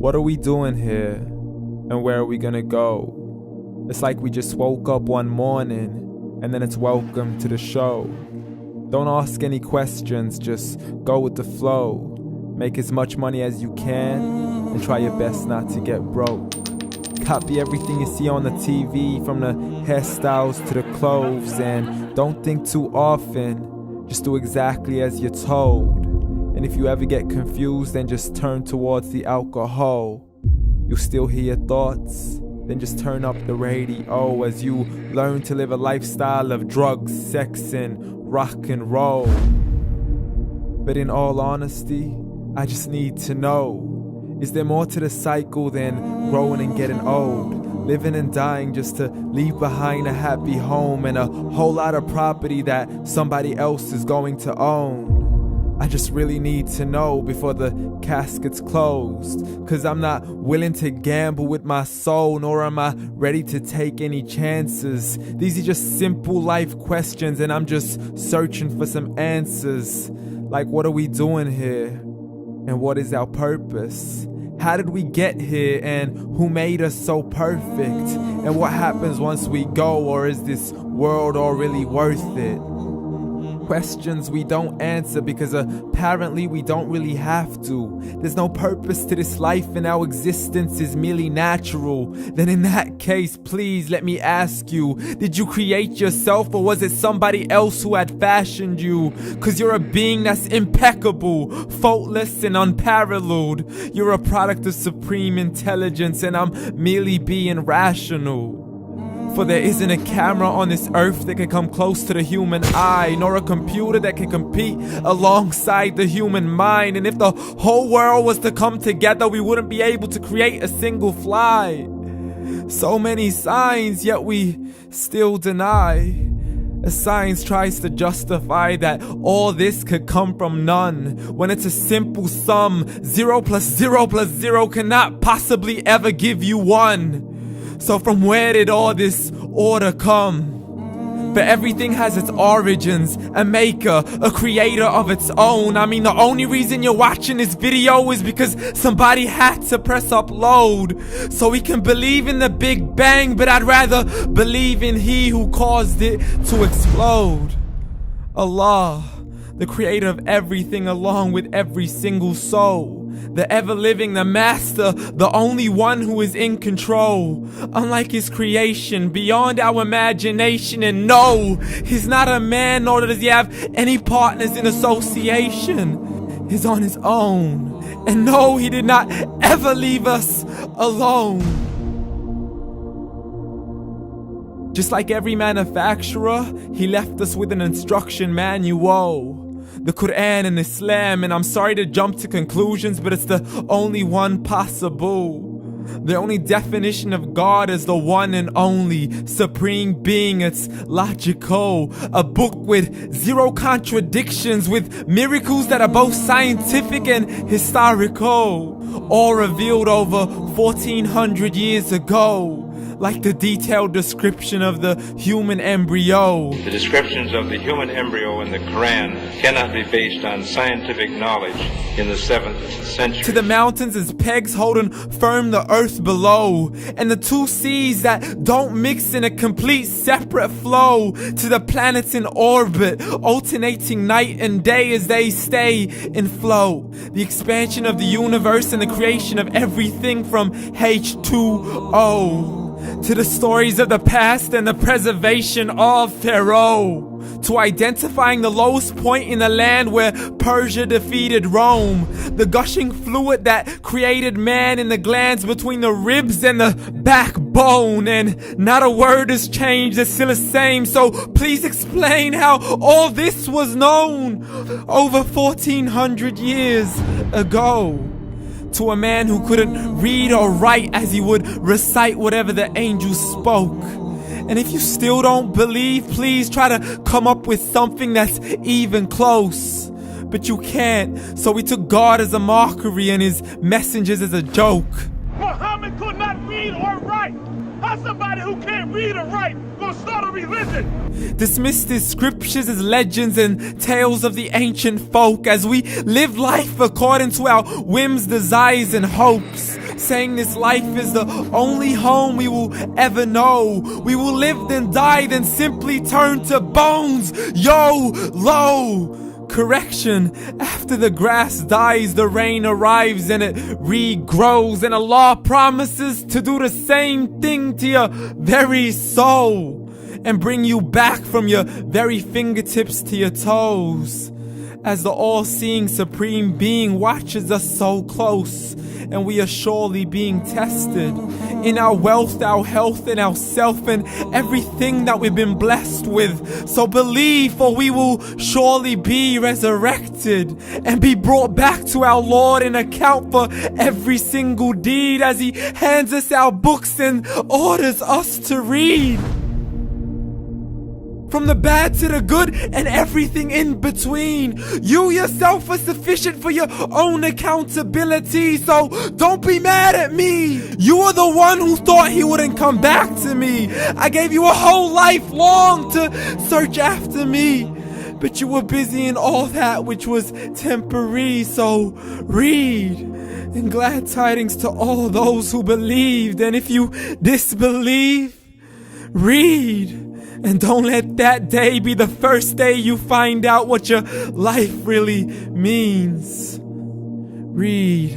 What are we doing here? And where are we gonna go? It's like we just woke up one morning and then it's welcome to the show. Don't ask any questions, just go with the flow. Make as much money as you can and try your best not to get broke. Copy everything you see on the TV, from the hairstyles to the clothes, and don't think too often, just do exactly as you're told. And if you ever get confused, then just turn towards the alcohol. You'll still hear your thoughts, then just turn up the radio as you learn to live a lifestyle of drugs, sex, and rock and roll. But in all honesty, I just need to know, is there more to the cycle than growing and getting old? Living and dying just to leave behind a happy home and a whole lot of property that somebody else is going to own. I just really need to know before the casket's closed, 'cause I'm not willing to gamble with my soul, nor am I ready to take any chances. These are just simple life questions and I'm just searching for some answers. Like, what are we doing here? And what is our purpose? How did we get here, and who made us so perfect? And what happens once we go, or is this world all really worth it? Questions we don't answer because apparently we don't really have to. There's no purpose to this life and our existence is merely natural. Then in that case, please let me ask you, did you create yourself, or was it somebody else who had fashioned you? 'Cause you're a being that's impeccable, faultless and unparalleled. You're a product of supreme intelligence and I'm merely being rational. For there isn't a camera on this earth that can come close to the human eye, nor a computer that can compete alongside the human mind. And if the whole world was to come together, we wouldn't be able to create a single fly. So many signs, yet we still deny. As science tries to justify that all this could come from none, when it's a simple sum. 0 plus 0 plus 0 cannot possibly ever give you 1. So from where did all this order come? But everything has its origins, a maker, a creator of its own. I mean, the only reason you're watching this video is because somebody had to press upload. So we can believe in the Big Bang, but I'd rather believe in He who caused it to explode. Allah, the creator of everything along with every single soul. The ever-living, the master, the only one who is in control. Unlike his creation, beyond our imagination. And no, he's not a man, nor does he have any partners in association. He's on his own. And no, he did not ever leave us alone. Just like every manufacturer, he left us with an instruction manual. The Quran and Islam, and I'm sorry to jump to conclusions, but it's the only one possible. The only definition of God is the one and only supreme being. It's logical. A book with 0 contradictions, with miracles that are both scientific and historical, all revealed over 1400 years ago. Like the detailed description of the human embryo. The descriptions of the human embryo in the Quran cannot be based on scientific knowledge in the 7th century. To the mountains as pegs holding firm the earth below, and the 2 seas that don't mix in a complete separate flow. To the planets in orbit, alternating night and day as they stay in flow. The expansion of the universe and the creation of everything from H2O. To the stories of the past and the preservation of Pharaoh. To identifying the lowest point in the land where Persia defeated Rome. The gushing fluid that created man in the glands between the ribs and the backbone. And not a word has changed, it's still the same. So please explain how all this was known over 1400 years ago. To a man who couldn't read or write, as he would recite whatever the angels spoke. And if you still don't believe, please try to come up with something that's even close. But you can't, so we took God as a mockery and his messengers as a joke. Muhammad could not read or write. How somebody who can't read or write gonna start a religion? Dismiss these scriptures as legends and tales of the ancient folk as we live life according to our whims, desires, and hopes. Saying this life is the only home we will ever know. We will live then die, then simply turn to bones. YOLO! Correction, after the grass dies, the rain arrives and it regrows, and Allah promises to do the same thing to your very soul and bring you back from your very fingertips to your toes, as the all-seeing supreme being watches us so close, and we are surely being tested in our wealth, our health, and our self, and everything that we've been blessed with. So believe, for we will surely be resurrected and be brought back to our Lord and account for every single deed as He hands us our books and orders us to read. From the bad to the good and everything in between. You yourself are sufficient for your own accountability, so don't be mad at me. You are the one who thought He wouldn't come back to me. I gave you a whole life long to search after me, but you were busy in all that which was temporary, so read. And glad tidings to all those who believed, and if you disbelieve, read. And don't let that day be the first day you find out what your life really means. Read.